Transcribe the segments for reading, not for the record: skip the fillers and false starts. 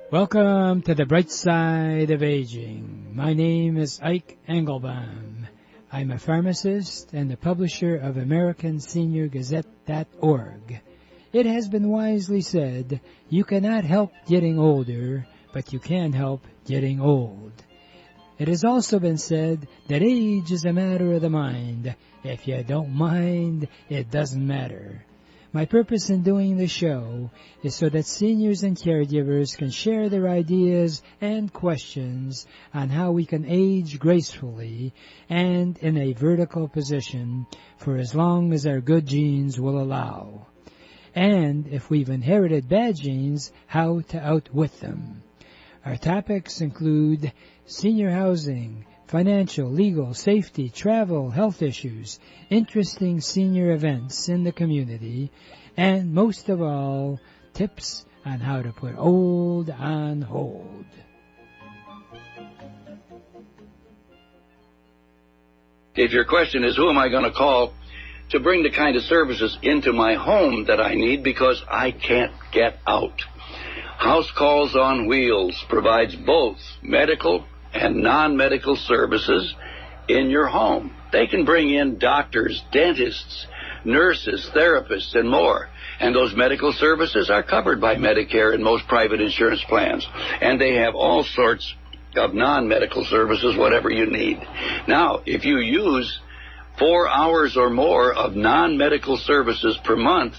Welcome to the bright side of aging. My name is Ike Engelbaum. I'm a pharmacist and the publisher of AmericanSeniorGazette.org. It has been wisely said, you cannot help getting older, but you can help getting old. It has also been said that age is a matter of the mind. If you don't mind, it doesn't matter. My purpose in doing the show is so that seniors and caregivers can share their ideas and questions on how we can age gracefully and in a vertical position for as long as our good genes will allow. And if we've inherited bad genes, how to outwit them. Our topics include senior housing, financial, legal, safety, travel, health issues, interesting senior events in the community, and most of all, tips on how to put old on hold. If your question is, who am I going to call to bring the kind of services into my home that I need because I can't get out? House Calls on Wheels provides both medical and non-medical services in your home. They can bring in doctors, dentists, nurses, therapists, and more. And those medical services are covered by Medicare and most private insurance plans. And they have all sorts of non-medical services, whatever you need. Now, if you use 4 hours or more of non-medical services per month,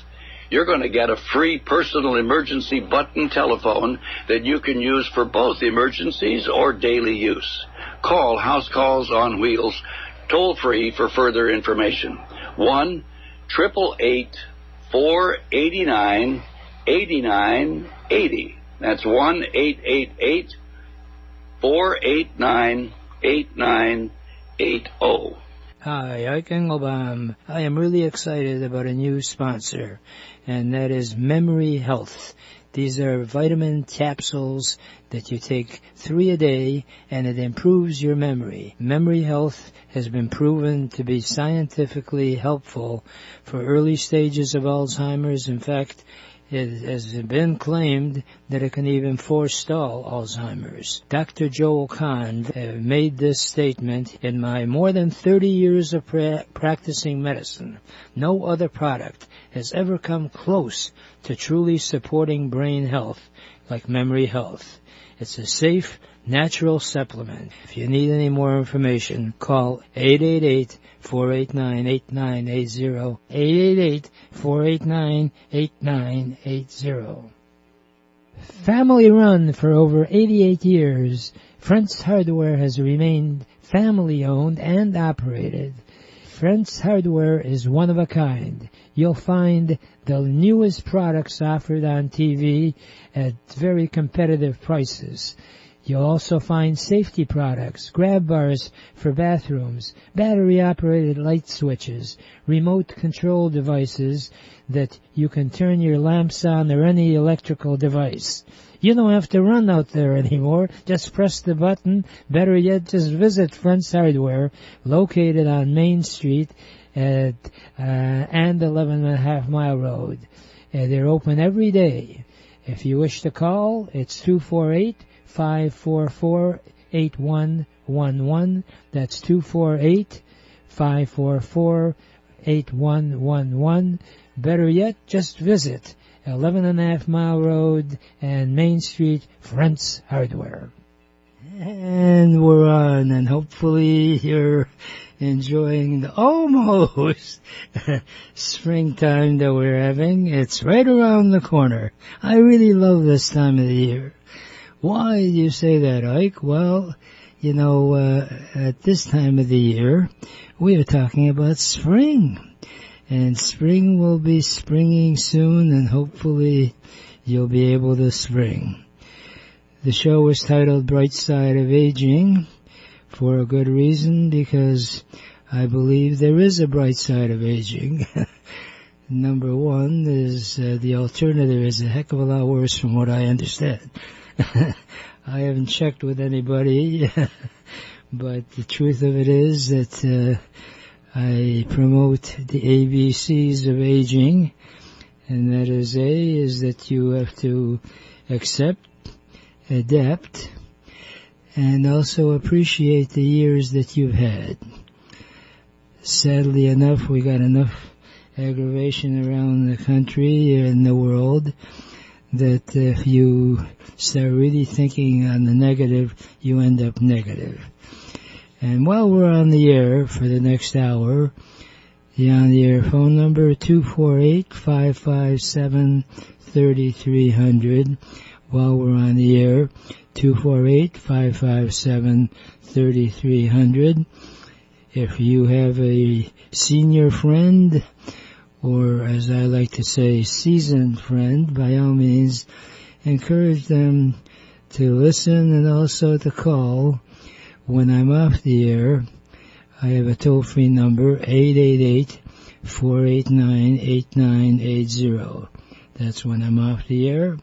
you're going to get a free personal emergency button telephone that you can use for both emergencies or daily use. Call House Calls on Wheels toll-free for further information. 1-888-489-8980. That's 1-888-489-8980. Hi, Ike Engelbaum. I am really excited about a new sponsor, and that is Memory Health. These are vitamin capsules that you take 3 a day, and it improves your memory. Memory Health has been proven to be scientifically helpful for early stages of Alzheimer's. In fact, it has been claimed that it can even forestall Alzheimer's. Dr. Joel Kahn made this statement, in my more than 30 years of practicing medicine, no other product has ever come close to truly supporting brain health like Memory Health. It's a safe, natural supplement. If you need any more information, call 888-489-8980, 888-489-8980. Family run for over 88 years, Friends Hardware has remained family-owned and operated. Friends Hardware is one of a kind. You'll find the newest products offered on TV at very competitive prices. You'll also find safety products, grab bars for bathrooms, battery-operated light switches, remote control devices that you can turn your lamps on or any electrical device. You don't have to run out there anymore. Just press the button. Better yet, just visit Friends Hardware, located on Main Street and 11.5 Mile Road. They're open every day. If you wish to call, it's 248-544-8111. That's 248-544-8111. Better yet, just visit 11.5 Mile Road and Main Street, Friends Hardware. And we're on, and hopefully you're enjoying the almost springtime that we're having. It's right around the corner. I really love this time of the year. Why do you say that, Ike? Well, you know, at this time of the year, we are talking about spring. And spring will be springing soon, and hopefully you'll be able to spring. The show is titled Bright Side of Aging for a good reason, because I believe there is a bright side of aging. Number one is the alternative is a heck of a lot worse from what I understand. I haven't checked with anybody, but the truth of it is that I promote the ABCs of aging, and that is A, is that you have to accept adapt, and also appreciate the years that you've had. Sadly enough, we got enough aggravation around the country and the world that if you start really thinking on the negative, you end up negative. And while we're on the air for the next hour, the on-the-air phone number 248-557-3300. While we're on the air, 248-557-3300. If you have a senior friend, or as I like to say, seasoned friend, by all means, encourage them to listen and also to call when I'm off the air. I have a toll-free number, 888-489-8980. That's when I'm off the air,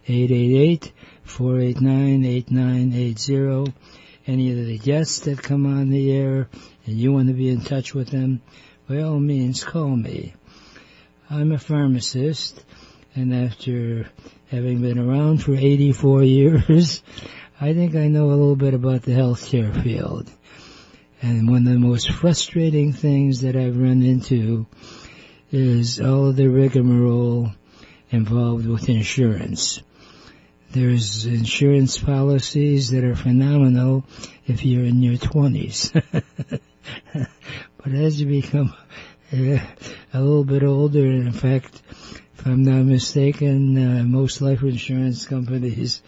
888-489-8980. Any of the guests that come on the air and you want to be in touch with them, by all means, call me. I'm a pharmacist, and after having been around for 84 years, I think I know a little bit about the healthcare field. And one of the most frustrating things that I've run into is all of the rigmarole involved with insurance. There's insurance policies that are phenomenal if you're in your 20s. But as you become a little bit older, and in fact, if I'm not mistaken, most life insurance companies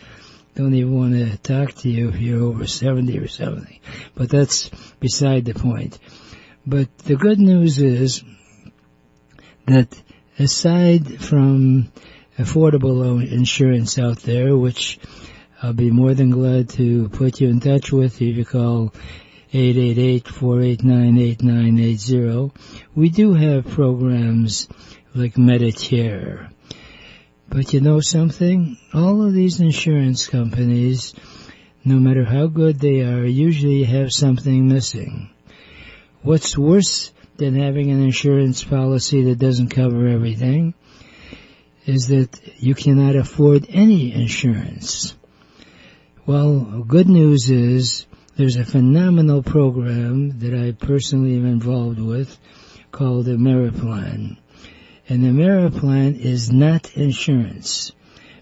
don't even want to talk to you if you're over 70 or something. But that's beside the point. But the good news is that aside from affordable insurance out there, which I'll be more than glad to put you in touch with if you call 888-489-8980, we do have programs like Medicare. But you know something? All of these insurance companies, no matter how good they are, usually have something missing. What's worse than having an insurance policy that doesn't cover everything is that you cannot afford any insurance. Well, good news is there's a phenomenal program that I personally am involved with called Ameriplan. And Ameriplan is not insurance,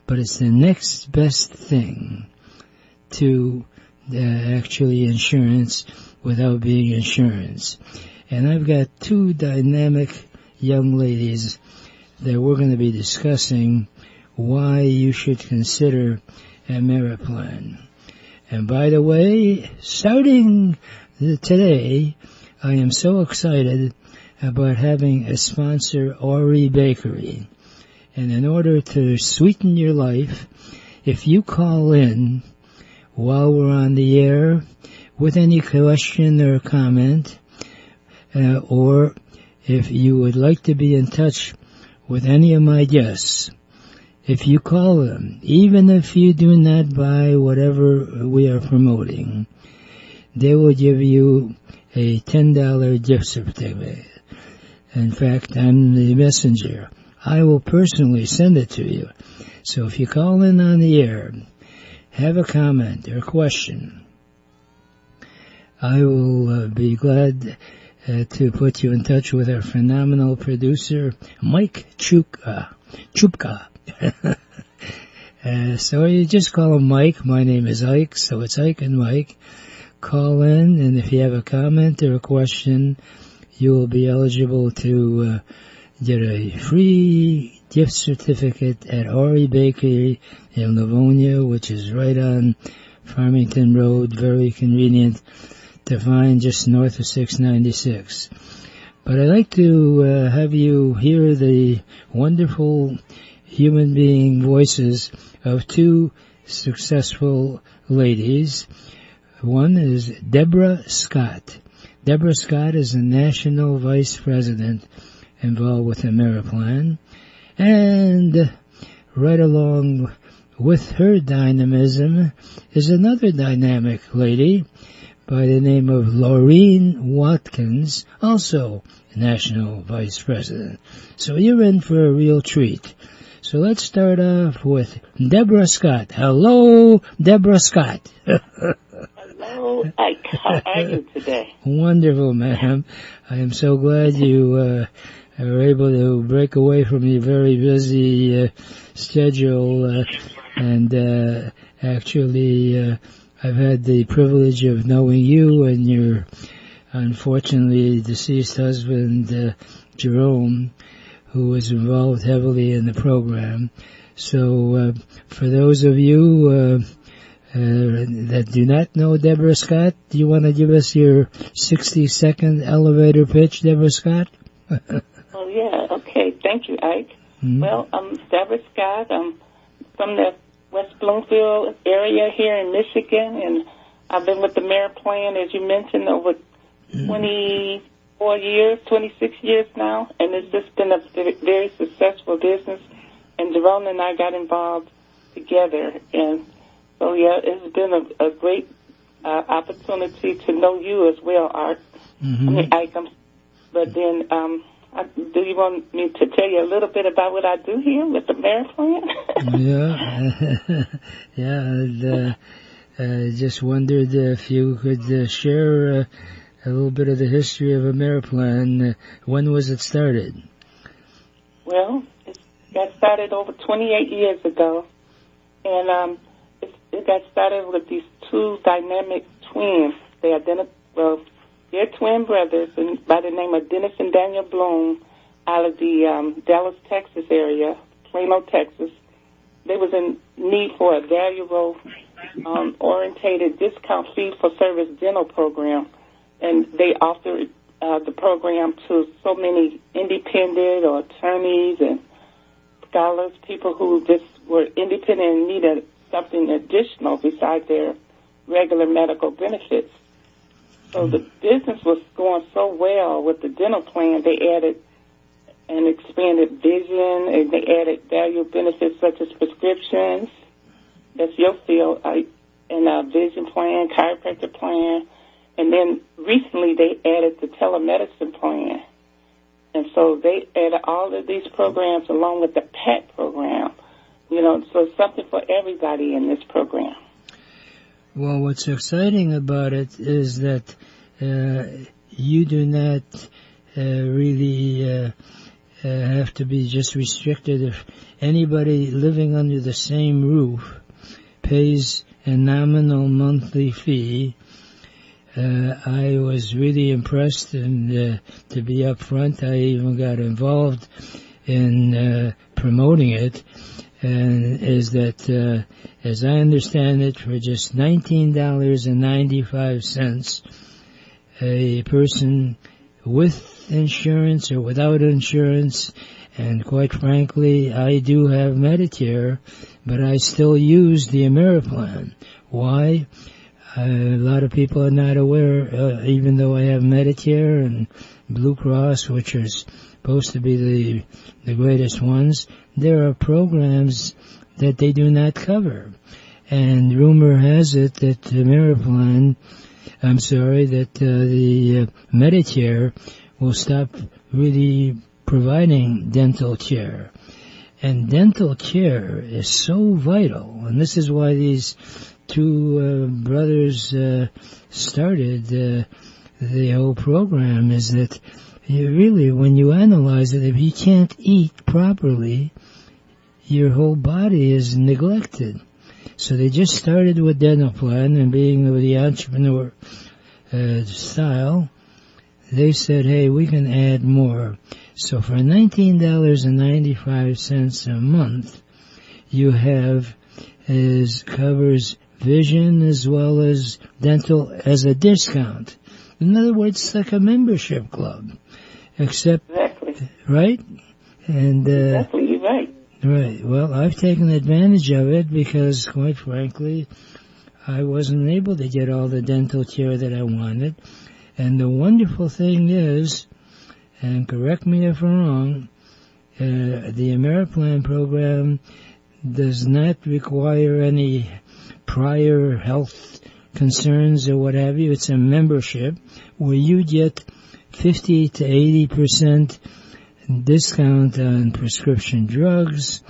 but it's the next best thing to actually insurance without being insurance. And I've got two dynamic young ladies that we're going to be discussing why you should consider Ameriplan. And by the way, starting today, I am so excited about having a sponsor, Ori Bakery. And in order to sweeten your life, if you call in while we're on the air with any question or comment, or if you would like to be in touch with any of my guests, if you call them, even if you do not buy whatever we are promoting, they will give you a $10 gift certificate. In fact, I'm the messenger. I will personally send it to you. So if you call in on the air, have a comment or question, I will be glad to put you in touch with our phenomenal producer, Mike Chupka. So you just call him Mike. My name is Ike, so it's Ike and Mike. Call in, and if you have a comment or a question, you will be eligible to get a free gift certificate at Ori Bakery in Livonia, which is right on Farmington Road, very convenient to find just north of 696. But I'd like to have you hear the wonderful human being voices of two successful ladies. One is Deborah Scott. Deborah Scott is the National Vice President involved with Ameriplan. And right along with her dynamism is another dynamic lady by the name of Lorene Watkins, also National Vice President. So you're in for a real treat. So let's start off with Deborah Scott. Hello, Deborah Scott. Hello, Ike. How are you today? Wonderful, ma'am. I am so glad you are able to break away from your very busy schedule. Actually, I've had the privilege of knowing you and your unfortunately deceased husband, Doron, who was involved heavily in the program. So for those of you that do not know Deborah Scott, do you want to give us your 60-second elevator pitch, Deborah Scott? Oh, yeah. Okay. Thank you, Ike. Mm-hmm. Well, I'm Deborah Scott. I'm from the West Bloomfield area here in Michigan, and I've been with the Merit Plan, as you mentioned, over 24 years, 26 years now, and it's just been a very successful business. And Doron and I got involved together, and so, yeah, it's been a great opportunity to know you as well, Art. Mm-hmm. I mean, Ike, but then do you want me to tell you a little bit about what I do here with the Merit Plan? Yeah. I just wondered if you could share a little bit of the history of a Merit Plan. When was it started? Well, it got started over 28 years ago, and it got started with these two dynamic twins. They're twin brothers, and by the name of Dennis and Daniel Bloom, out of the Dallas, Texas area, Plano, Texas. They was in need for a valuable, orientated discount fee-for-service dental program, and they offered the program to so many independent or attorneys and scholars, people who just were independent and needed something additional besides their regular medical benefits. So the business was going so well with the dental plan, they added and expanded vision, and they added value benefits such as prescriptions, that's your field, and a vision plan, chiropractor plan, and then recently they added the telemedicine plan. And so they added all of these programs along with the PAT program, so it's something for everybody in this program. Well, what's exciting about it is that you do not really have to be just restricted. If anybody living under the same roof pays a nominal monthly fee, I was really impressed, and to be up front, I even got involved in promoting it. And is that, as I understand it, for just $19.95, a person with insurance or without insurance, and quite frankly, I do have Medicare, but I still use the Ameriplan. Why? A lot of people are not aware, even though I have Medicare and Blue Cross, which are supposed to be the greatest ones, there are programs that they do not cover. And rumor has it that the the Medicare will stop really providing dental care. And dental care is so vital, and this is why these two brothers started the whole program, is that you really, when you analyze it, if you can't eat properly, your whole body is neglected. So they just started with dental plan, and being of the entrepreneur style, they said, hey, we can add more. So for $19.95 a month, you have covers vision as well as dental as a discount. In other words, it's like a membership club. Except, exactly. Right? And exactly, you're right. Right. Well, I've taken advantage of it because, quite frankly, I wasn't able to get all the dental care that I wanted. And the wonderful thing is, and correct me if I'm wrong, the Ameriplan program does not require any prior health concerns or what have you. It's a membership where you get 50 to 80% discount on prescription drugs,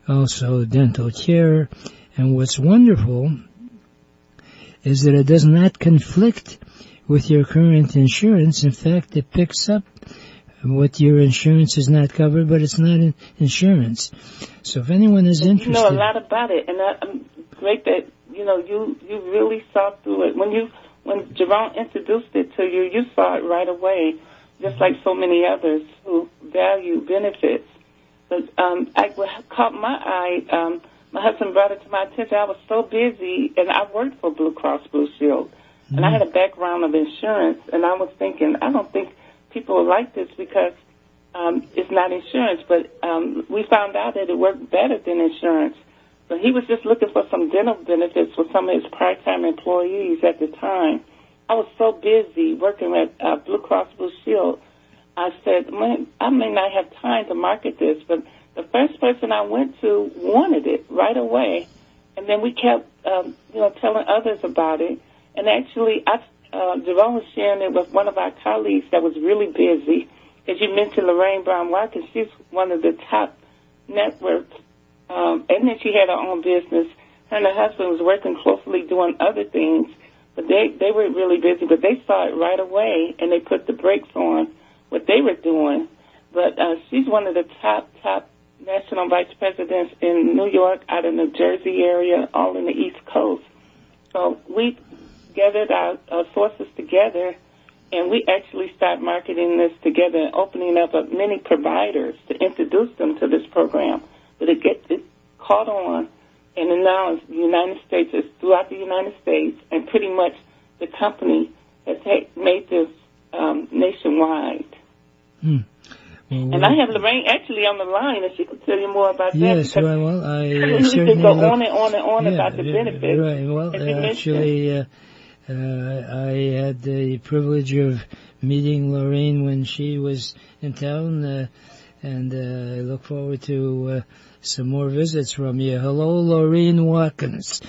also dental care. And what's wonderful is that it does not conflict with your current insurance. In fact, it picks up what your insurance is not covered, but it's not insurance. So if anyone is interested... You know a lot about it, and I'm great that, you really saw through it. When Doron introduced it to you, you saw it right away, just like so many others who value benefits. But what caught my eye, my husband brought it to my attention. I was so busy, and I worked for Blue Cross Blue Shield, and I had a background of insurance, and I was thinking, I don't think people like this because it's not insurance, but we found out that it worked better than insurance. But he was just looking for some dental benefits for some of his part-time employees at the time. I was so busy working at Blue Cross Blue Shield. I said, I may not have time to market this, but the first person I went to wanted it right away. And then we kept, telling others about it. And actually, Deborah was sharing it with one of our colleagues that was really busy. As you mentioned, Lorene Watkins, she's one of the top networks. And then she had her own business. Her and her husband was working closely doing other things. But they were really busy. But they saw it right away, and they put the brakes on what they were doing. But she's one of the top national vice presidents in New York, out of New Jersey area, all in the East Coast. So we gathered our sources together, and we actually started marketing this together and opening up many providers to introduce them to this program. But it caught on, and now it's the United States, it's throughout the United States, and pretty much the company has made this nationwide. Well, and I have Lorene actually on the line, and she can tell you more about that. Yes, well, I certainly can go on and on and on about the benefits. Right. Well, actually, I had the privilege of meeting Lorene when she was in town, and I look forward to some more visits from you. Hello, Lorene Watkins.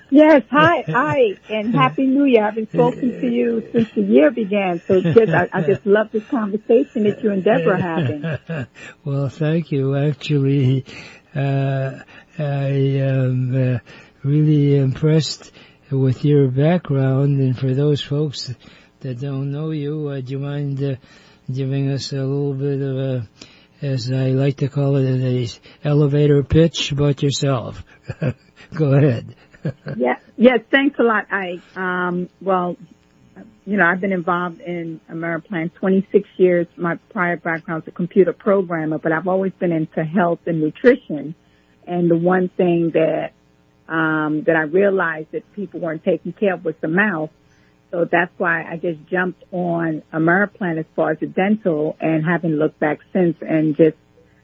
Yes, hi, and Happy New Year. I haven't spoken to you since the year began, so I just love this conversation that you and Deborah are having. Well, thank you. Actually, I am really impressed with your background, and for those folks that don't know you, do you mind giving us a little bit of a, as I like to call it, an elevator pitch about yourself? Go ahead. Yes, thanks a lot, Ike. Well, I've been involved in Ameriplan 26 years. My prior background is a computer programmer, but I've always been into health and nutrition. And the one thing that I realized that people weren't taking care of was the mouth. So that's why I just jumped on Ameriplan as far as the dental, and haven't looked back since, and just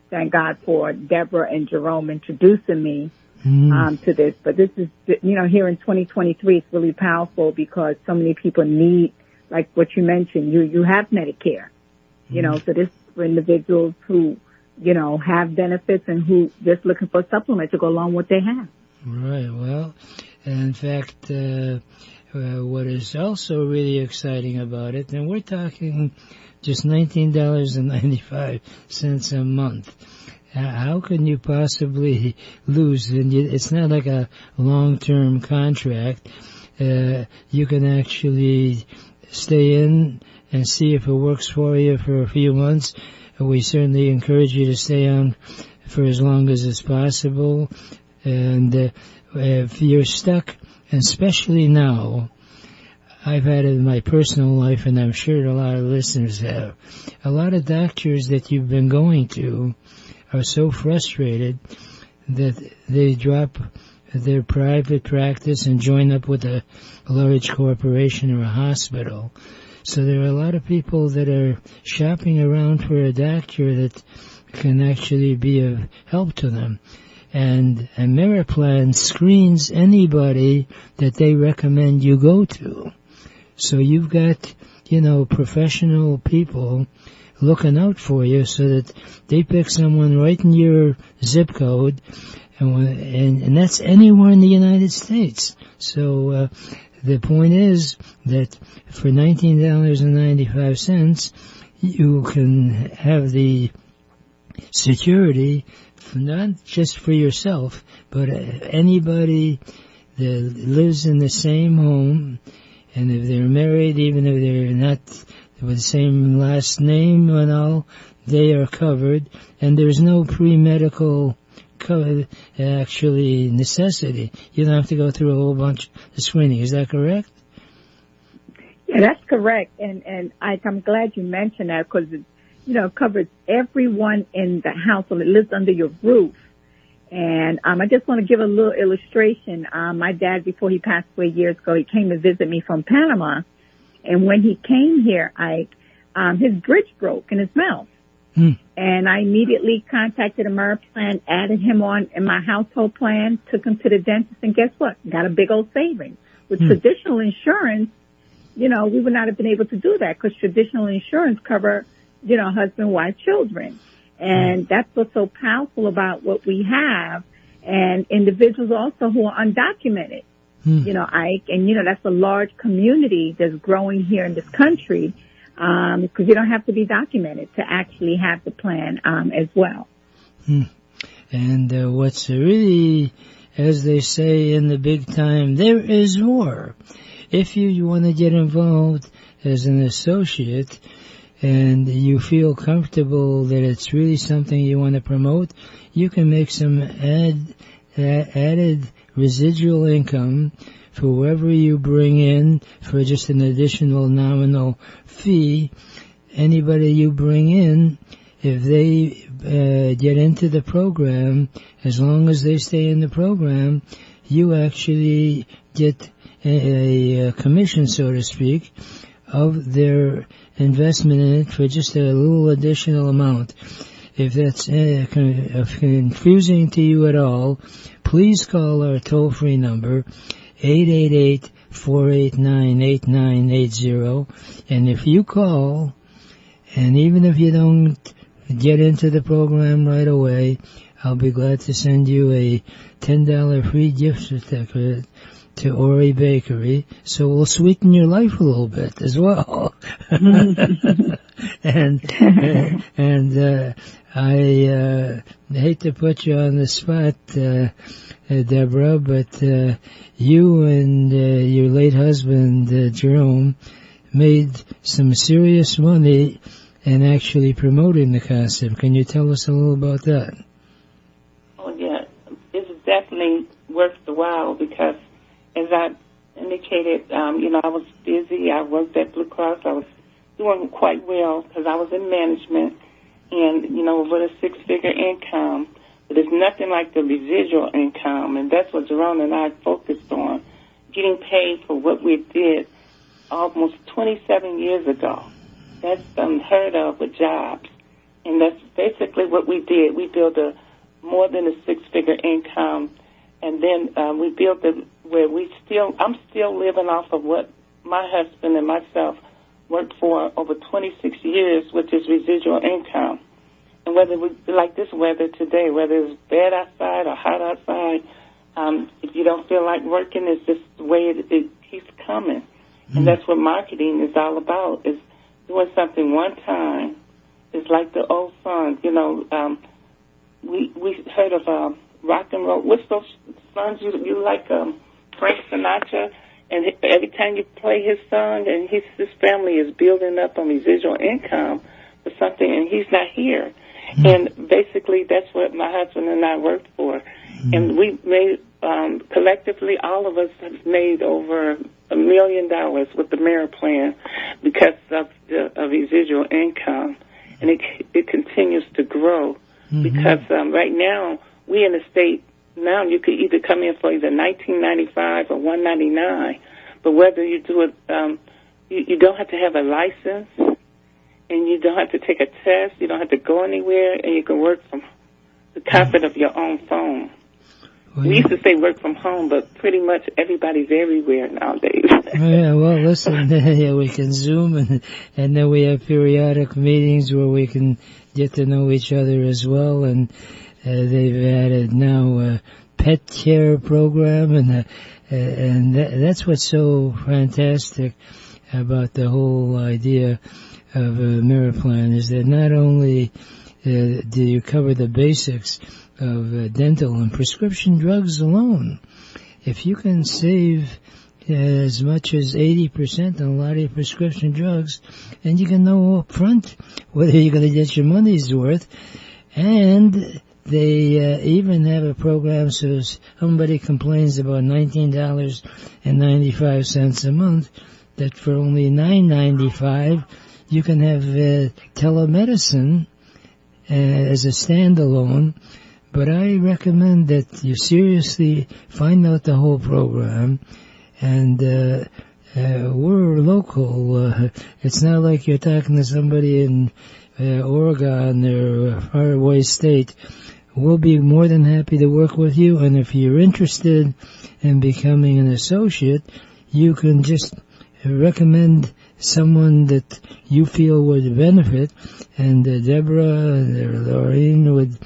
thank God for Deborah and Jerome introducing me to this. But this is, here in 2023, it's really powerful because so many people need, like what you mentioned, you have Medicare, so this is for individuals who, have benefits and who just looking for supplements to go along with what they have. Right. Well, in fact, what is also really exciting about it, and we're talking just $19.95 a month. How can you possibly lose? And it's not like a long-term contract. You can actually stay in and see if it works for you for a few months. We certainly encourage you to stay on for as long as it's possible. And if you're stuck, and especially now, I've had it in my personal life, and I'm sure a lot of listeners have, a lot of doctors that you've been going to are so frustrated that they drop their private practice and join up with a large corporation or a hospital. So there are a lot of people that are shopping around for a doctor that can actually be of help to them. And Ameriplan screens anybody that they recommend you go to. So you've got, professional people looking out for you so that they pick someone right in your zip code, and that's anywhere in the United States. So the point is that for $19.95, you can have the security not just for yourself, but anybody that lives in the same home, and if they're married, even if they're not with the same last name and all, they are covered, and there's no pre-medical actually necessity. You don't have to go through a whole bunch of screening. Is that correct? Yeah, that's correct. And I'm glad you mentioned that because it, covers everyone in the household that lives under your roof. And I just want to give a little illustration. My dad, before he passed away years ago, he came to visit me from Panama. And when he came here, his bridge broke in his mouth. And I immediately contacted AmeriPlan, added him on in my household plan, took him to the dentist, and guess what? Got a big old savings. With traditional insurance, we would not have been able to do that because traditional insurance cover, husband, wife, children. And that's what's so powerful about what we have. And individuals also who are undocumented, Ike, and that's a large community that's growing here in this country. Because you don't have to be documented to actually have the plan as well. And what's really, as they say in the big time, there is more. If you want to get involved as an associate and you feel comfortable that it's really something you want to promote, you can make some added residual income for whoever you bring in for just an additional nominal fee. Anybody you bring in, if they get into the program, as long as they stay in the program, you actually get a commission, so to speak, of their investment in it for just a little additional amount. If that's confusing to you at all, please call our toll-free number, 888-489-8980. And if you call, and even if you don't get into the program right away, I'll be glad to send you a $10 free gift certificate to Ori Bakery, so we'll sweeten your life a little bit as well. and I hate to put you on the spot, Deborah, but you and your late husband, Jerome, made some serious money in actually promoting the concept. Can you tell us a little about that? Oh, yeah. It's definitely worth the while because, as I indicated, I was busy. I worked at Blue Cross. I was doing quite well because I was in management and, with a six-figure income. But it's nothing like the residual income, and that's what Doron and I focused on, getting paid for what we did almost 27 years ago. That's unheard of with jobs, and that's basically what we did. We built more than a six-figure income, and then we built it where I'm still living off of what my husband and myself worked for over 26 years, which is residual income. And whether we like this weather today, whether it's bad outside or hot outside, if you don't feel like working, it's just the way it keeps coming. And that's what marketing is all about, is doing something one time. It's like the old songs, we heard of rock and roll. What's those songs you like, Frank Sinatra? And every time you play his song, and his family is building up on residual income for something, and he's not here. And basically, that's what my husband and I worked for. And we made, collectively, all of us have made over $1 million with the AmeriPlan because of the residual income. And it continues to grow because right now, we in the state, now you could either come in for either $19.95 or $199. But whether you do it, you don't have to have a license. And you don't have to take a test. You don't have to go anywhere, and you can work from the comfort of your own phone. Well, we used to say work from home, but pretty much everybody's everywhere nowadays. Yeah, well, listen, we can Zoom, and then we have periodic meetings where we can get to know each other as well. And they've added now a pet care program, and that's what's so fantastic about the whole idea of AmeriPlan, is that not only do you cover the basics of dental and prescription drugs alone. If you can save as much as 80% on a lot of your prescription drugs, and you can know up front whether you're going to get your money's worth. And they even have a program so if somebody complains about $19.95 a month, that for only $9.95 you can have telemedicine as a standalone. But I recommend that you seriously find out the whole program. And we're local. It's not like you're talking to somebody in Oregon or a faraway state. We'll be more than happy to work with you. And if you're interested in becoming an associate, you can just recommend someone that you feel would benefit. And Deborah and Lorene would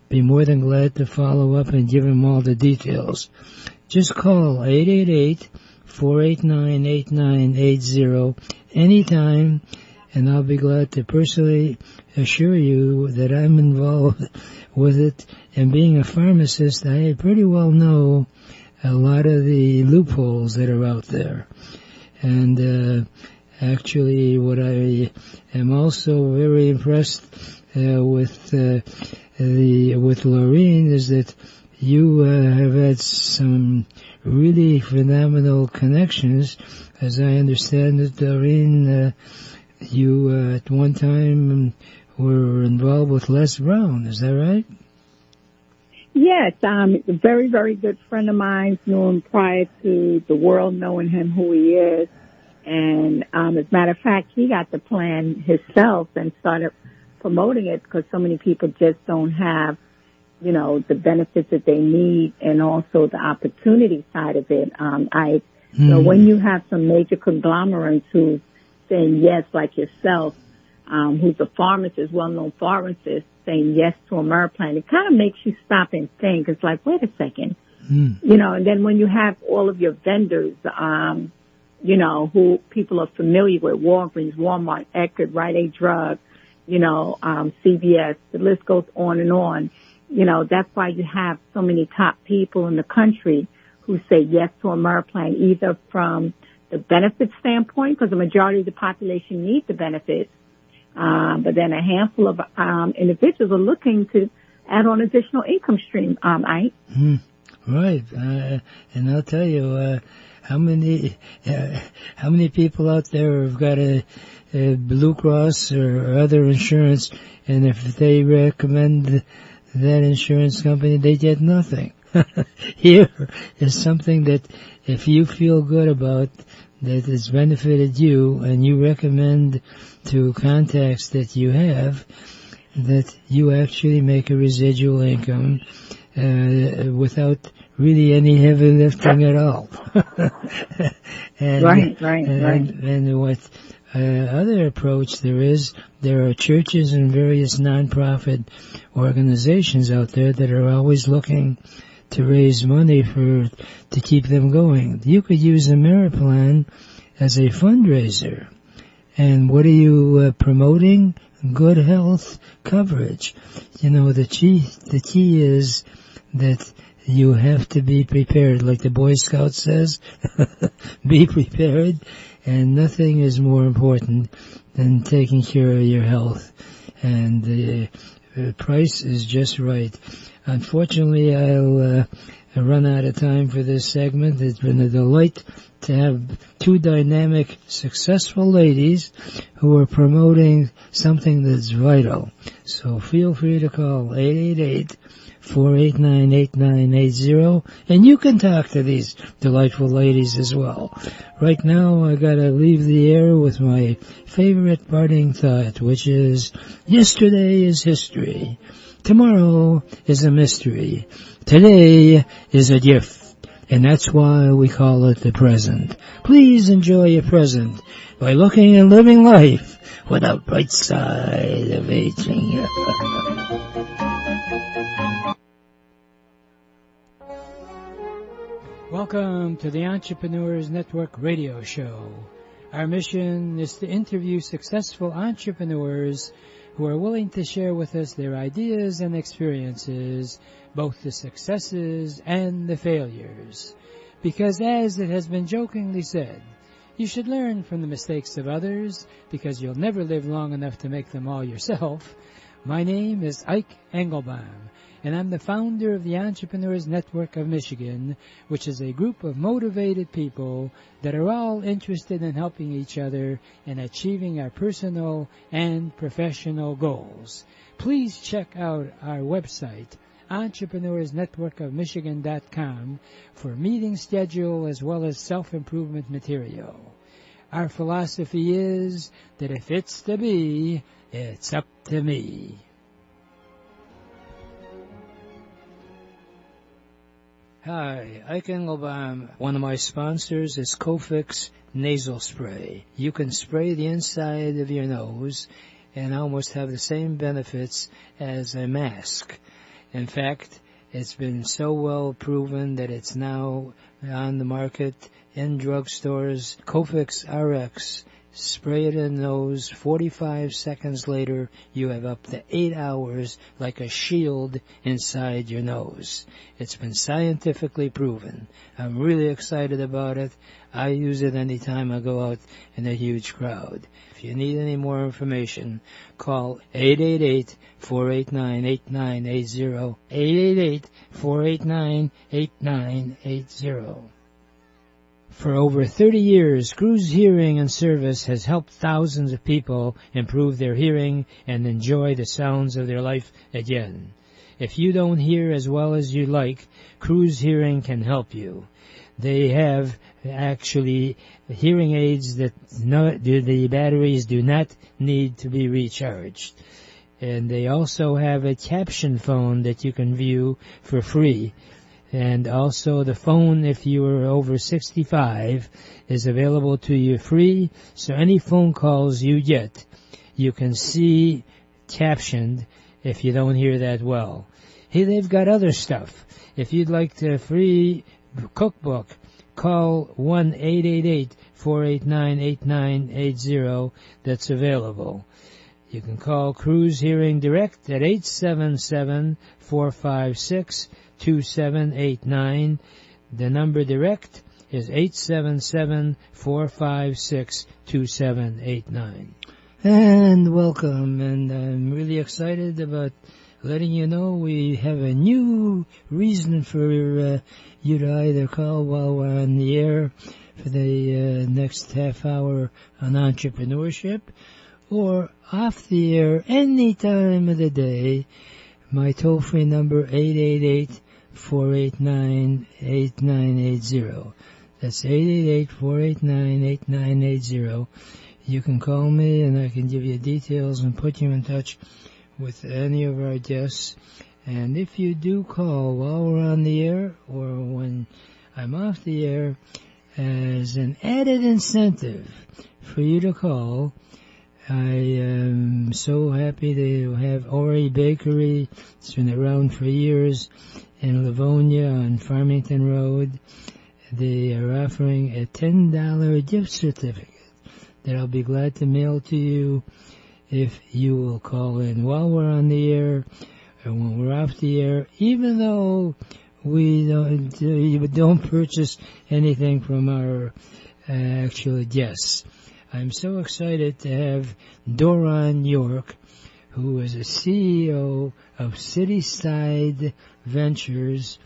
be more than glad to follow up and give them all the details. Just call 888-489-8980 anytime, and I'll be glad to personally assure you that I'm involved with it. And being a pharmacist, I pretty well know a lot of the loopholes that are out there. And actually, what I am also very impressed with Lorene is that you have had some really phenomenal connections. As I understand it, Lorene, you at one time were involved with Les Brown. Is that right? Yes, a very, very good friend of mine. Knew him prior to the world knowing him who he is. And as a matter of fact, he got the plan himself and started promoting it because so many people just don't have, you know, the benefits that they need and also the opportunity side of it. So when you have some major conglomerates who's saying yes, like yourself, who's a pharmacist, well-known pharmacist, saying yes to a Ameriplan, it kind of makes you stop and think. It's like, wait a second. You know, and then when you have all of your vendors, you know, who people are familiar with, Walgreens, Walmart, Eckerd, Rite Aid Drug, you know, CVS, the list goes on and on. You know, that's why you have so many top people in the country who say yes to a Ameriplan, either from the benefits standpoint, because the majority of the population needs the benefits, but then a handful of individuals are looking to add on additional income stream, Ike. Right. And I'll tell you, how many people out there have got a Blue Cross or other insurance, and if they recommend that insurance company, they get nothing. Here is something that if you feel good about, that has benefited you, and you recommend to contacts that you have, that you actually make a residual income without really any heavy lifting at all. And, right. And what other approach there are churches and various nonprofit organizations out there that are always looking to raise money to keep them going. You could use Ameriplan as a fundraiser. And what are you promoting? Good health coverage. You know, the key is that you have to be prepared, like the Boy Scout says. Be prepared, and nothing is more important than taking care of your health. And the price is just right. Unfortunately, I'll run out of time for this segment. It's been a delight to have two dynamic, successful ladies who are promoting something that's vital. So feel free to call 888-489-8980, and you can talk to these delightful ladies as well. Right now, I gotta leave the air with my favorite parting thought, which is, yesterday is history. Tomorrow is a mystery. Today is a gift. And that's why we call it the present. Please enjoy your present by looking and living life without bright side of aging. Welcome to the Entrepreneurs Network radio show. Our mission is to interview successful entrepreneurs who are willing to share with us their ideas and experiences, both the successes and the failures. Because as it has been jokingly said, you should learn from the mistakes of others, because you'll never live long enough to make them all yourself. My name is Ike Engelbaum, and I'm the founder of the Entrepreneurs Network of Michigan, which is a group of motivated people that are all interested in helping each other and achieving our personal and professional goals. Please check out our website, EntrepreneursNetworkofMichigan.com, for meeting schedule as well as self-improvement material. Our philosophy is that if it's to be, it's up to me. Hi, Ike Engelbaum. One of my sponsors is Cofix Nasal Spray. You can spray the inside of your nose and almost have the same benefits as a mask. In fact, it's been so well proven that it's now on the market in drugstores. Cofix RX. Spray it in the nose. 45 seconds later, you have up to 8 hours like a shield inside your nose. It's been scientifically proven. I'm really excited about it. I use it anytime I go out in a huge crowd. If you need any more information, call 888-489-8980, 888-489-8980. For over 30 years, Cruz Hearing and Service has helped thousands of people improve their hearing and enjoy the sounds of their life again. If you don't hear as well as you like, Cruz Hearing can help you. They have actually hearing aids that the batteries do not need to be recharged. And they also have a caption phone that you can view for free. And also the phone, if you are over 65, is available to you free. So any phone calls you get, you can see captioned if you don't hear that well. Hey, they've got other stuff. If you'd like the free cookbook, call 1-888-489-8980. That's available. You can call Cruz Hearing Direct at 877-456-2789. The number direct is 877-456-2789. And welcome, and I'm really excited about letting you know we have a new reason for you to either call while we're on the air for the next half hour on entrepreneurship, or off the air any time of the day. My toll-free number, 888-489-8980. That's 888-489-8980. You can call me and I can give you details and put you in touch with any of our guests. And if you do call while we're on the air or when I'm off the air, as an added incentive for you to call, I am so happy to have Ori Bakery. It's been around for years in Livonia on Farmington Road. They are offering a $10 gift certificate that I'll be glad to mail to you if you will call in while we're on the air or when we're off the air, even though we don't purchase anything from our actual guests. I'm so excited to have Doron York, who is a CEO of Cityside Ventures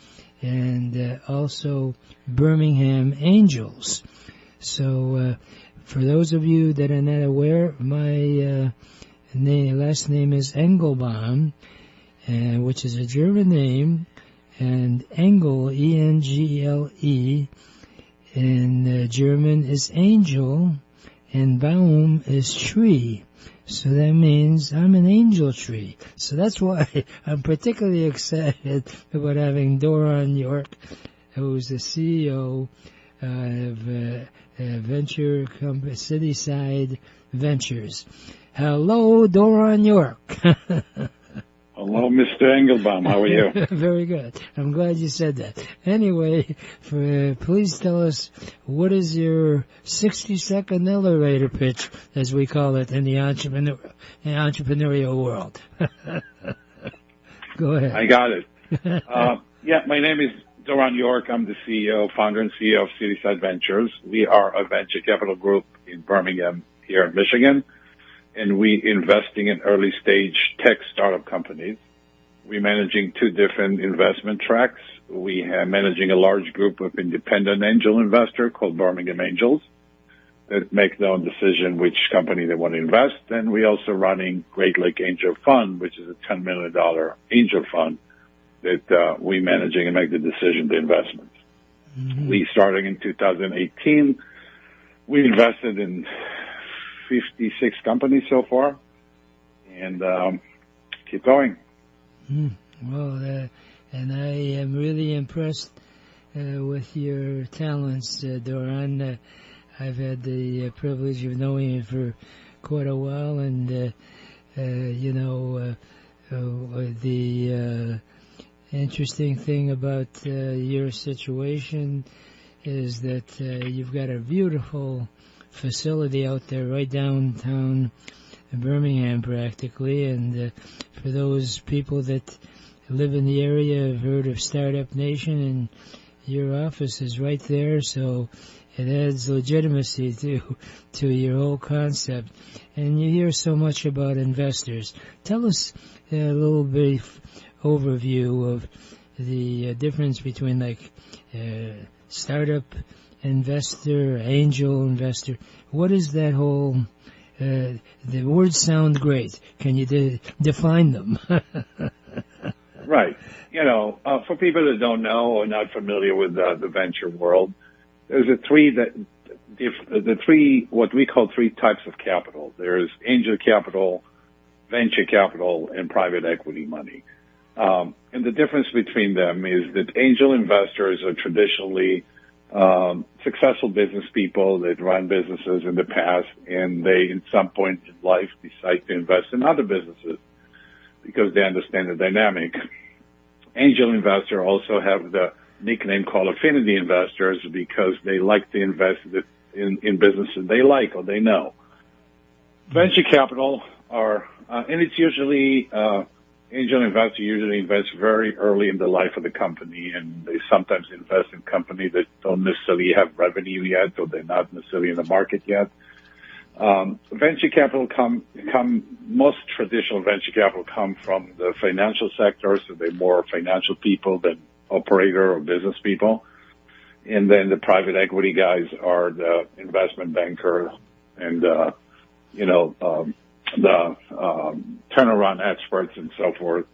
and also Birmingham Angels. So for those of you that are not aware, my last name is Engelbaum, which is a German name, and Engel, E-N-G-L-E, in German is angel, and Baum is tree. So that means I'm an angel tree. So that's why I'm particularly excited about having Doron York, who's the CEO of venture company, Cityside Ventures. Hello, Doron York. Hello, Hello, Mr. Engelbaum. How are you? Very good. I'm glad you said that. Anyway, please tell us, what is your 60-second elevator pitch, as we call it in the entrepreneurial world? Go ahead. I got it. My name is Doron York. I'm the founder and CEO of Cityside Ventures. We are a venture capital group in Birmingham here in Michigan, and we investing in early stage tech startup companies. We're managing two different investment tracks. We are managing a large group of independent angel investors called Birmingham Angels that make their own decision which company they want to invest. And we also running Great Lake Angel Fund, which is a $10 million angel fund that we managing and make the decision, the investments. Mm-hmm. We started in 2018. We invested in 56 companies so far, and keep going. Well, and I am really impressed with your talents, Doron. I've had the privilege of knowing you for quite a while, and the interesting thing about your situation is that you've got a beautiful facility out there right downtown Birmingham practically, and for those people that live in the area have heard of Startup Nation, and your office is right there, so it adds legitimacy to your whole concept. And you hear so much about investors. Tell us a little bit overview of the difference between startup investor, angel investor. What is that whole, the words sound great. Can you define them? Right. For people that don't know or not familiar with the venture world, there's what we call three types of capital. There's angel capital, venture capital, and private equity money. And the difference between them is that angel investors are traditionally successful business people that run businesses in the past, and they, at some point in life, decide to invest in other businesses because they understand the dynamic. Angel investors also have the nickname called affinity investors because they like to invest in businesses they like or they know. Venture capital and it's usually angel investors usually invest very early in the life of the company, and they sometimes invest in companies that don't necessarily have revenue yet, or they're not necessarily in the market yet. Venture capital most traditional venture capital come from the financial sector, so they're more financial people than operator or business people. And then the private equity guys are the investment banker and, the turnaround experts and so forth.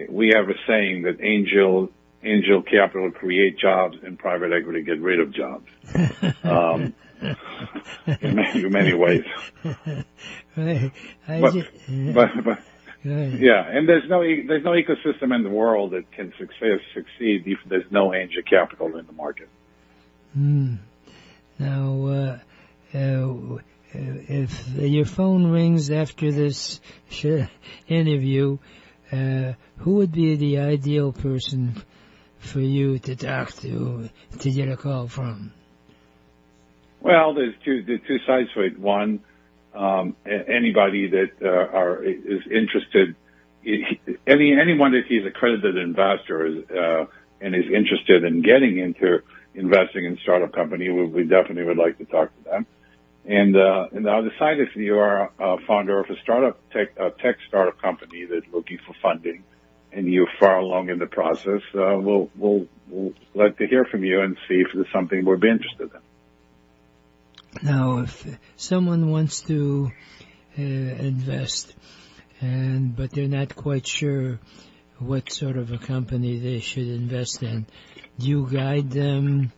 We have a saying that angel capital create jobs and private equity get rid of jobs. In many ways. Right. Yeah, and there's no ecosystem in the world that can succeed if there's no angel capital in the market. Now, if your phone rings after this interview, who would be the ideal person for you to talk to get a call from? Well, there's two sides to it. One, anybody that is interested, anyone that is accredited investor and is interested in getting into investing in startup company, we definitely would like to talk to them. And the other side, if you are a founder of a tech startup company that's looking for funding, and you're far along in the process, we'll like to hear from you and see if there's something we'll be interested in. Now, if someone wants to invest, but they're not quite sure what sort of a company they should invest in, do you guide them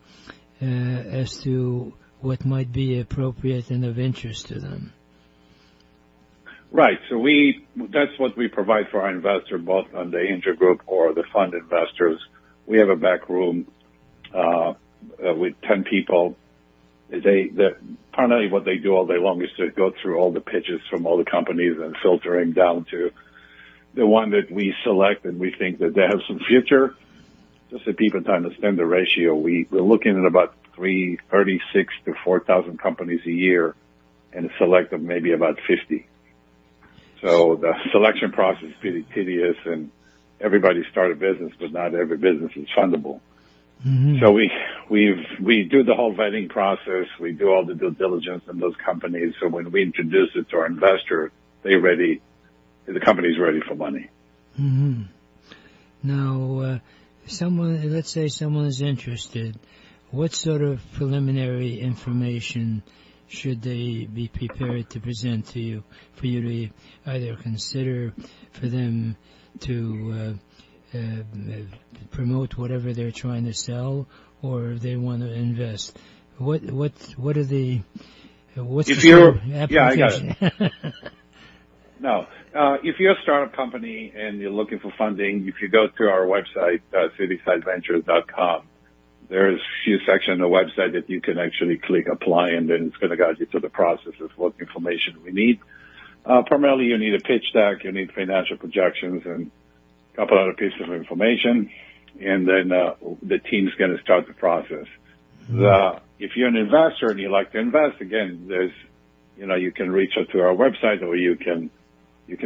as to what might be appropriate and of interest to them? Right. So that's what we provide for our investor, both on the angel group or the fund investors. We have a back room with 10 people. Primarily what they do all day long is to go through all the pitches from all the companies and filtering down to the one that we select and we think that they have some future. Just so people to understand the ratio, we're looking at about 336 to 4,000 companies a year and select of maybe about 50. So the selection process is pretty tedious, and everybody start a business, but not every business is fundable. Mm-hmm. So we do the whole vetting process. We do all the due diligence in those companies. So when we introduce it to our investor, the company's ready for money. Mm-hmm. Now, let's say someone is interested. What sort of preliminary information should they be prepared to present to you for you to either consider for them to promote whatever they're trying to sell, or if they want to invest? What's the sort of application? Yeah, I got it. No. If you're a startup company and you're looking for funding, if you go to our website, citysideventures.com, there's a few sections on the website that you can actually click apply, and then it's going to guide you to the process of what information we need. Primarily, you need a pitch deck, you need financial projections, and a couple other pieces of information, and then the team's going to start the process. If you're an investor and you like to invest, again, you can reach out to our website, or you can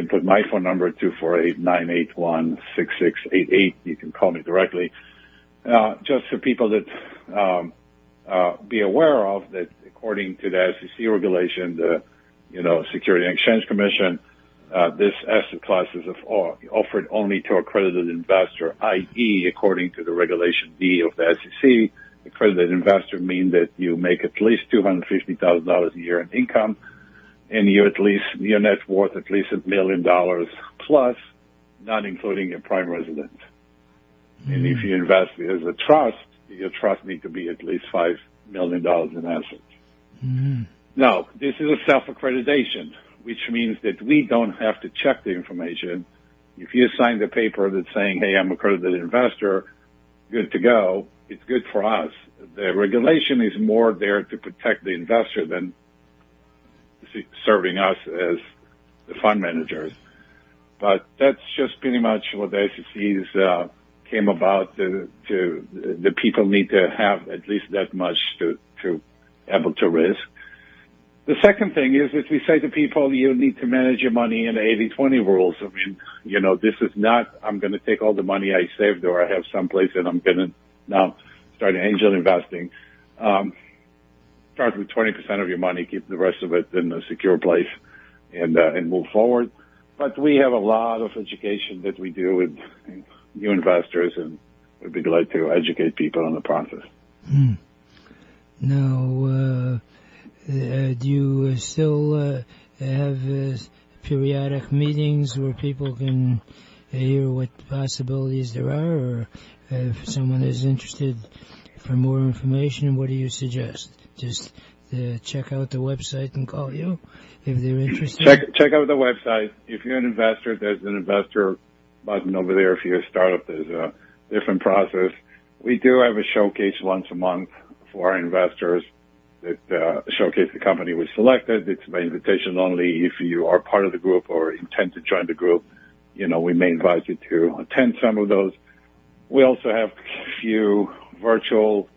put my phone number, 248-981-6688. You can call me directly. Just for people that be aware of that, according to the SEC regulation, the Security and Exchange Commission, this asset class is offered only to accredited investor, i.e., according to the Regulation D of the SEC, accredited investor means that you make at least $250,000 a year in income, and your net worth at least $1 million plus, not including your prime residence. Mm-hmm. And if you invest as a trust, your trust needs to be at least $5 million in assets. Mm-hmm. Now, this is a self-accreditation, which means that we don't have to check the information. If you sign the paper that's saying, hey, I'm an accredited investor, good to go, it's good for us. The regulation is more there to protect the investor than serving us as the fund managers. But that's just pretty much what the SEC's came about. The people need to have at least that much to able to risk. The second thing is that we say to people, you need to manage your money in the 80-20 rules. I mean, this is not, I'm going to take all the money I saved or I have someplace and I'm going to now start angel investing. Start with 20% of your money, keep the rest of it in a secure place, and move forward. But we have a lot of education that we do with new investors, and we'd be glad to educate people on the process. Now, do you still have periodic meetings where people can hear what possibilities there are, or if someone is interested for more information, what do you suggest? Just check out the website and call you if they're interested? Check out the website. If you're an investor, there's an investor button over there. If you're a startup, there's a different process. We do have a showcase once a month for our investors that showcase the company we selected. It's by invitation only. If you are part of the group or intend to join the group, we may invite you to attend some of those. We also have a few virtual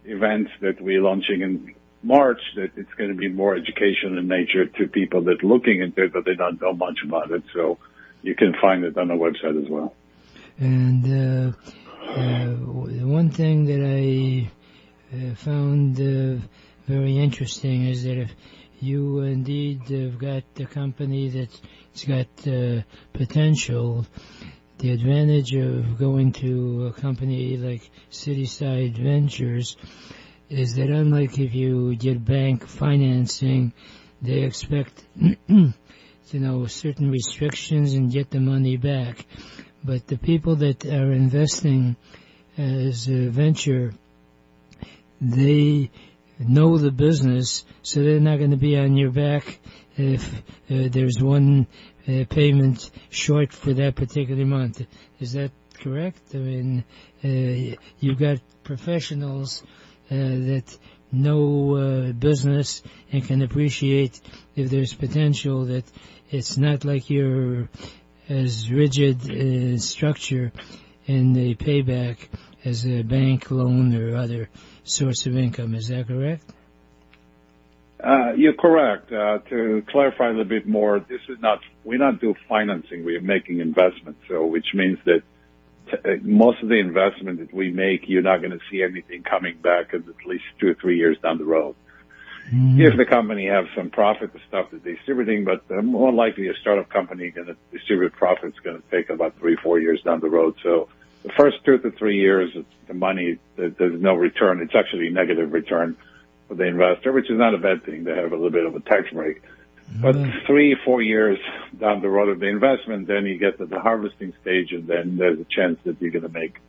events that we're launching in March that it's going to be more educational in nature to people that are looking into it, but they don't know much about it. So you can find it on the website as well. And one thing that I found very interesting is that if you indeed have got a company that's got potential, the advantage of going to a company like Cityside Ventures is that unlike if you get bank financing, they expect, certain restrictions and get the money back. But the people that are investing as a venture, they know the business, so they're not going to be on your back if there's one payment short for that particular month. Is that correct? I mean, you've got professionals that know business and can appreciate if there's potential, that it's not like you're as rigid structure in the payback as a bank loan or other source of income. Is that correct? You're correct. To clarify a little bit more, we not do financing. We are making investments, so which means that most of the investment that we make, you're not going to see anything coming back at least 2 or 3 years down the road. Mm-hmm. If the company has some profit, the stuff that they're distributing, but more likely a startup company going to distribute profits going to take about 3 or 4 years down the road. So the first 2 to 3 years, the money, there's no return. It's actually negative return for the investor, which is not a bad thing. They have a little bit of a tax break. But 3 or 4 years down the road of the investment, then you get to the harvesting stage, and then there's a chance that you're going to make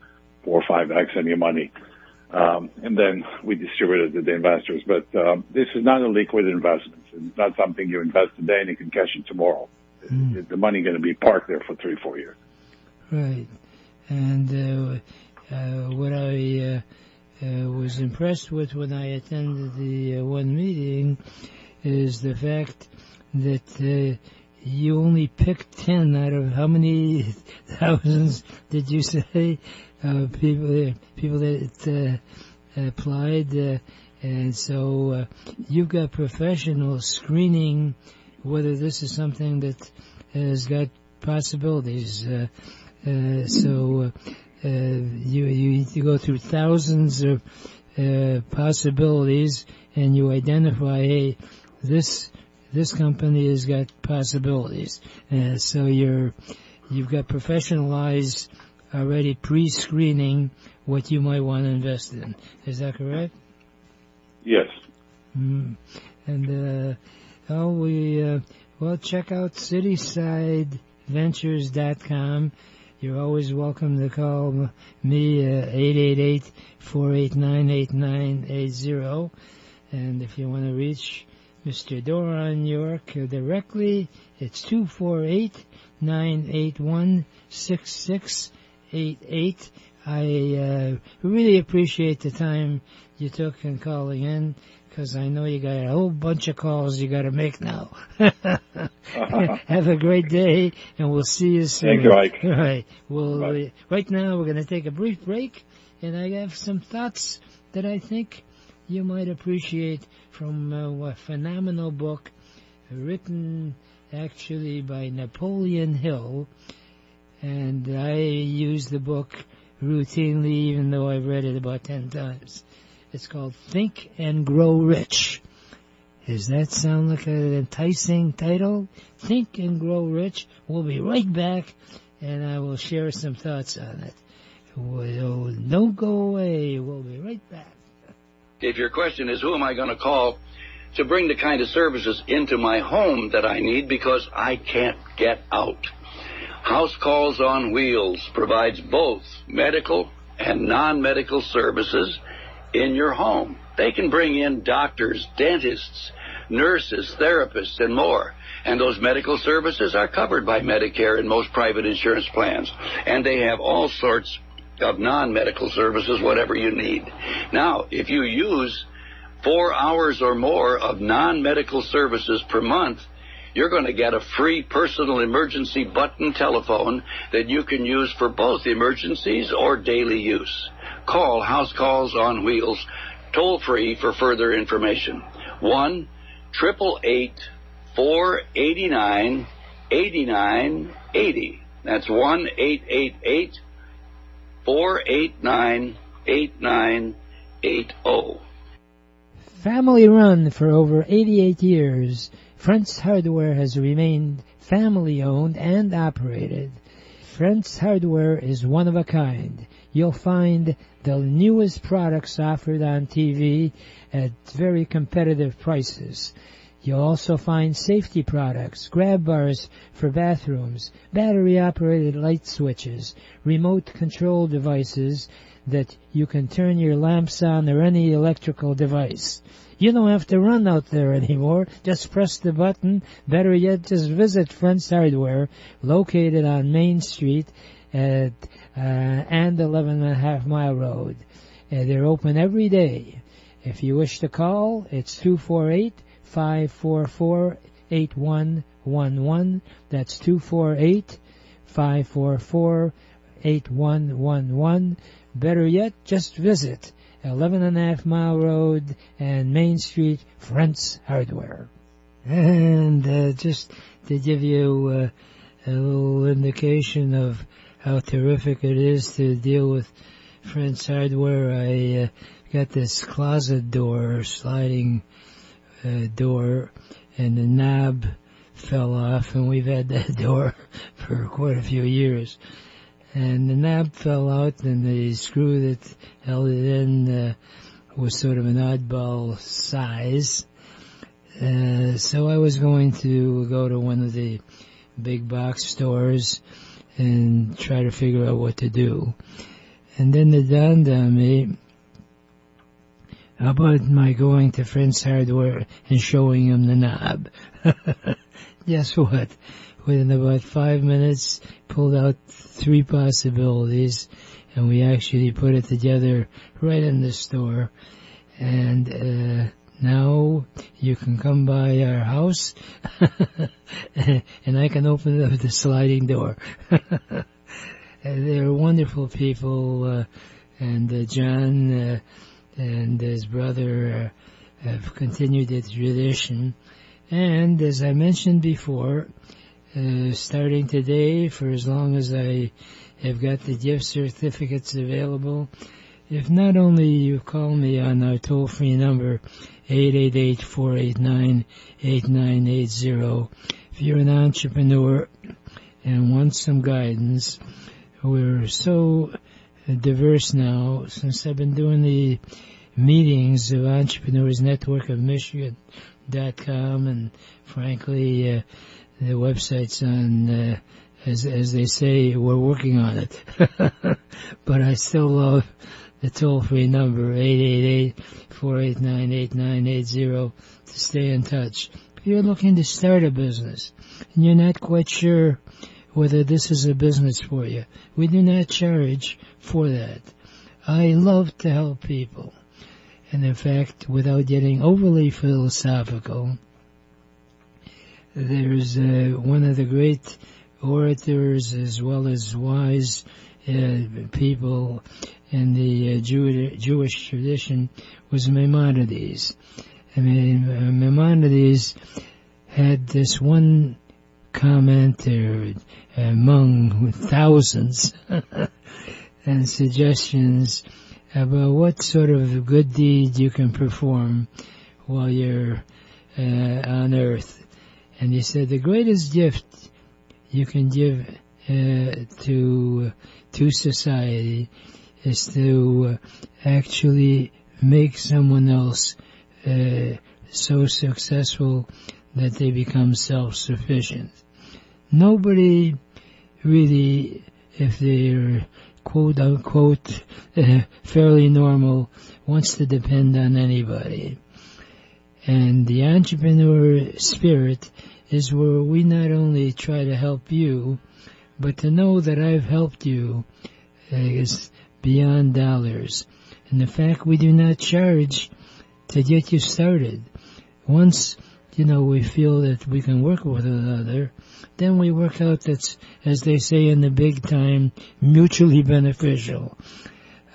4 or 5x on your money. And then we distribute it to the investors. But this is not a liquid investment. It's not something you invest today and you can cash it tomorrow. The money is going to be parked there for 3 or 4 years. Right. And what I was impressed with when I attended the one meeting is the fact that you only picked 10 out of how many thousands did you say people that applied, and so you've got professional screening whether this is something that has got possibilities. So you go through thousands of possibilities, and you identify, hey, this company has got possibilities. So you've got professionalized already pre-screening what you might want to invest in. Is that correct? Yes. And check out citysideventures.com. You're always welcome to call me 888-489-8980. And if you want to reach Mr. Doron York directly, it's 248-981-6688. I really appreciate the time you took in calling in, because I know you got a whole bunch of calls you got to make now. Have a great day, and we'll see you soon. Thank you, Ike. All right. Well, right now we're going to take a brief break, and I have some thoughts that I think you might appreciate from a phenomenal book written actually by Napoleon Hill, and I use the book routinely, even though I've read it about 10 times. It's called Think and Grow Rich. Does that sound like an enticing title? Think and Grow Rich. We'll be right back, and I will share some thoughts on it. Well, don't go away. We'll be right back. If your question is, who am I going to call to bring the kind of services into my home that I need because I can't get out? House Calls on Wheels provides both medical and non-medical services in your home. They can bring in doctors, dentists, nurses, therapists, and more. And those medical services are covered by Medicare and most private insurance plans. And they have all sorts of non-medical services, whatever you need. Now, if you use 4 hours or more of non-medical services per month, you're going to get a free personal emergency button telephone that you can use for both emergencies or daily use. Call House Calls on Wheels toll-free for further information. 1-888-489-8980. That's 1-888-489-8980. Family run for over 88 years, Friends Hardware has remained family-owned and operated. Friends Hardware is one of a kind. You'll find the newest products offered on TV at very competitive prices. You'll also find safety products, grab bars for bathrooms, battery-operated light switches, remote control devices that you can turn your lamps on or any electrical device. You don't have to run out there anymore. Just press the button. Better yet, just visit Friends Hardware, located on Main Street and 11.5 Mile Road. They're open every day. If you wish to call, it's 248-544-8111. That's 248 544-8111. Better yet, just visit 11.5 Mile Road and Main Street, Friends Hardware. And just to give you a little indication of how terrific it is to deal with Friends Hardware, I got this closet door, sliding door, and the knob fell off, and we've had that door for quite a few years. And the knob fell out, and the screw that held it in was sort of an oddball size. So I was going to go to one of the big box stores and try to figure out what to do. And then it dawned on me, how about my going to Friends Hardware and showing him the knob? Guess what? Within about 5 minutes, pulled out 3 possibilities, and we actually put it together right in the store. And now you can come by our house, and I can open up the sliding door. They're wonderful people, and John and his brother have continued the tradition. And as I mentioned before, starting today, for as long as I have got the gift certificates available, if not only you call me on our toll-free number, 888-489-8980, if you're an entrepreneur and want some guidance. We're so diverse now, since I've been doing the meetings of Entrepreneurs Network of Michigan.com, and frankly, the website's on, as they say, we're working on it. But I still love the toll-free number, 888-489-8980, to stay in touch. If you're looking to start a business and you're not quite sure whether this is a business for you, we do not charge for that. I love to help people. And in fact, without getting overly philosophical, there's one of the great orators as well as wise people in the Jewish tradition was Maimonides. I mean, Maimonides had this one comment among thousands and suggestions about what sort of good deed you can perform while you're on earth. And he said the greatest gift you can give to society is to actually make someone else so successful that they become self-sufficient. Nobody really, if they're quote-unquote fairly normal, wants to depend on anybody. And the entrepreneur spirit is where we not only try to help you, but to know that I've helped you is beyond dollars. And the fact we do not charge to get you started. Once, we feel that we can work with another, then we work out that's, as they say in the big time, mutually beneficial.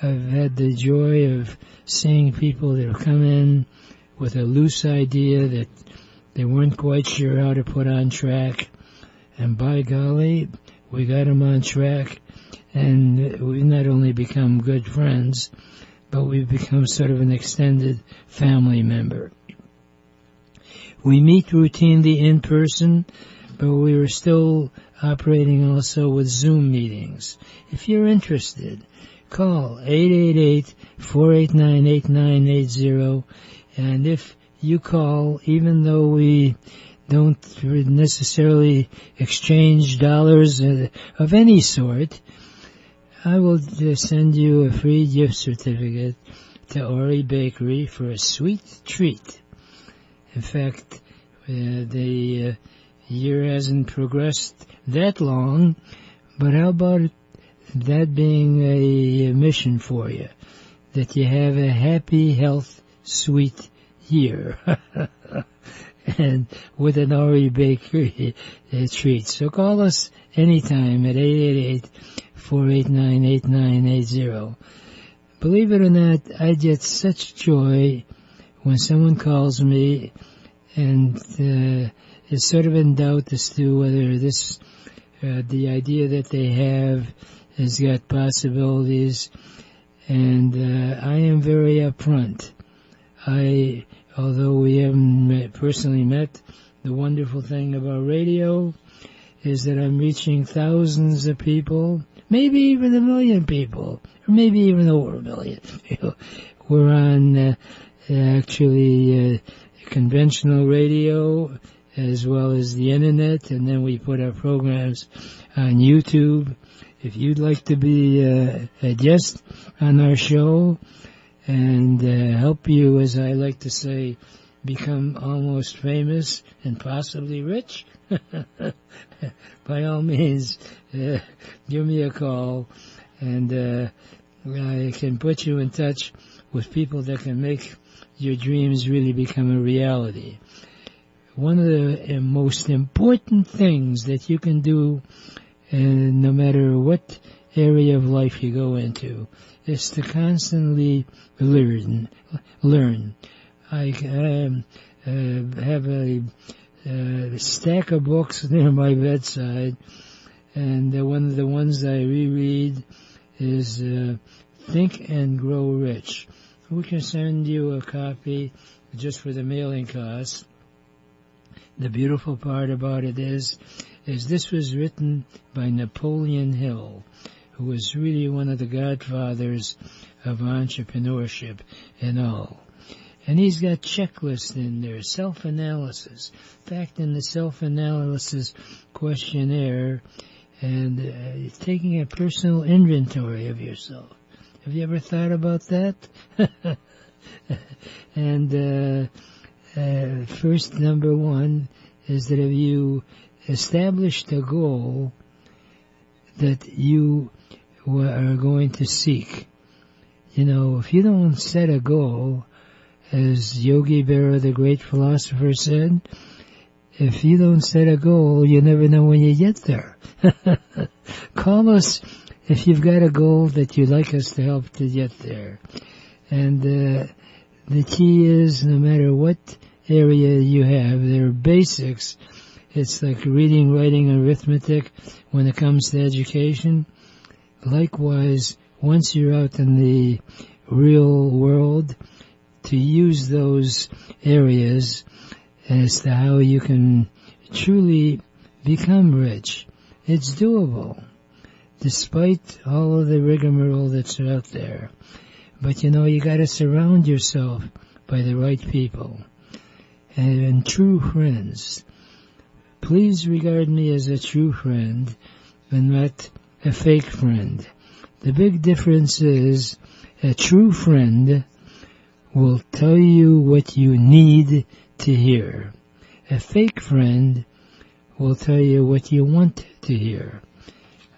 I've had the joy of seeing people that have come in with a loose idea that they weren't quite sure how to put on track, and by golly, we got them on track, and we've not only become good friends, but we've become sort of an extended family member. We meet routinely in person, but we are still operating also with Zoom meetings. If you're interested, call 888-489-8980, and if you call, even though we don't necessarily exchange dollars of any sort, I will just send you a free gift certificate to Ori Bakery for a sweet treat. In fact, the year hasn't progressed that long, but how about that being a mission for you, that you have a happy, health, sweet year, and with an Ori Bakery treat. So call us anytime at 888-489-8980. Believe it or not, I get such joy when someone calls me and is sort of in doubt as to whether this, the idea that they have has got possibilities. And I am very upfront. Although we haven't personally met, the wonderful thing about radio is that I'm reaching thousands of people, maybe even 1 million people, or maybe even over 1 million. We're on actually conventional radio as well as the internet, and then we put our programs on YouTube. If you'd like to be a guest on our show and help you, as I like to say, become almost famous and possibly rich, by all means, give me a call, and I can put you in touch with people that can make your dreams really become a reality. One of the most important things that you can do, and no matter what area of life you go into, is to constantly learn. I have a stack of books near my bedside, and one of the ones I reread is Think and Grow Rich. We can send you a copy just for the mailing cost. The beautiful part about it is this was written by Napoleon Hill, who was really one of the godfathers of entrepreneurship and all. And he's got checklists in there, self-analysis. In fact, in the self-analysis questionnaire, and taking a personal inventory of yourself. Have you ever thought about that? And first, number one, is that if you established a goal that you are going to seek, if you don't set a goal, as Yogi Berra, the great philosopher, said, if you don't set a goal, you never know when you get there. Call us if you've got a goal that you'd like us to help to get there. And the key is, no matter what area you have, there are basics. It's like reading, writing, arithmetic when it comes to education. Likewise, once you're out in the real world, to use those areas as to how you can truly become rich. It's doable, despite all of the rigmarole that's out there. But you gotta surround yourself by the right people and true friends. Please regard me as a true friend and not a fake friend. The big difference is a true friend will tell you what you need to hear. A fake friend will tell you what you want to hear.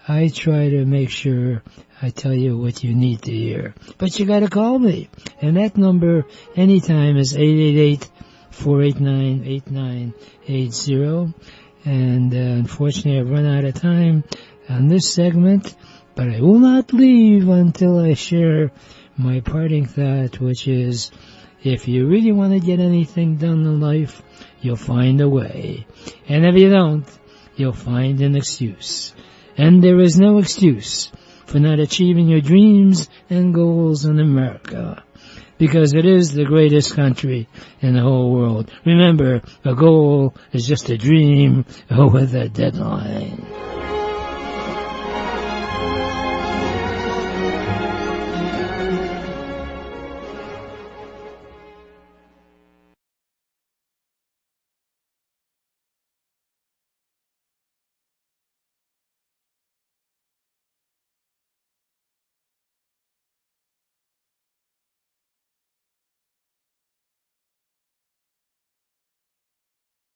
I try to make sure I tell you what you need to hear. But you gotta call me. And that number anytime is 888-489-8980. And unfortunately I've run out of time on this segment, but I will not leave until I share my parting thought, which is, if you really want to get anything done in life, you'll find a way. And if you don't, you'll find an excuse. And there is no excuse for not achieving your dreams and goals in America, because it is the greatest country in the whole world. Remember, a goal is just a dream with a deadline.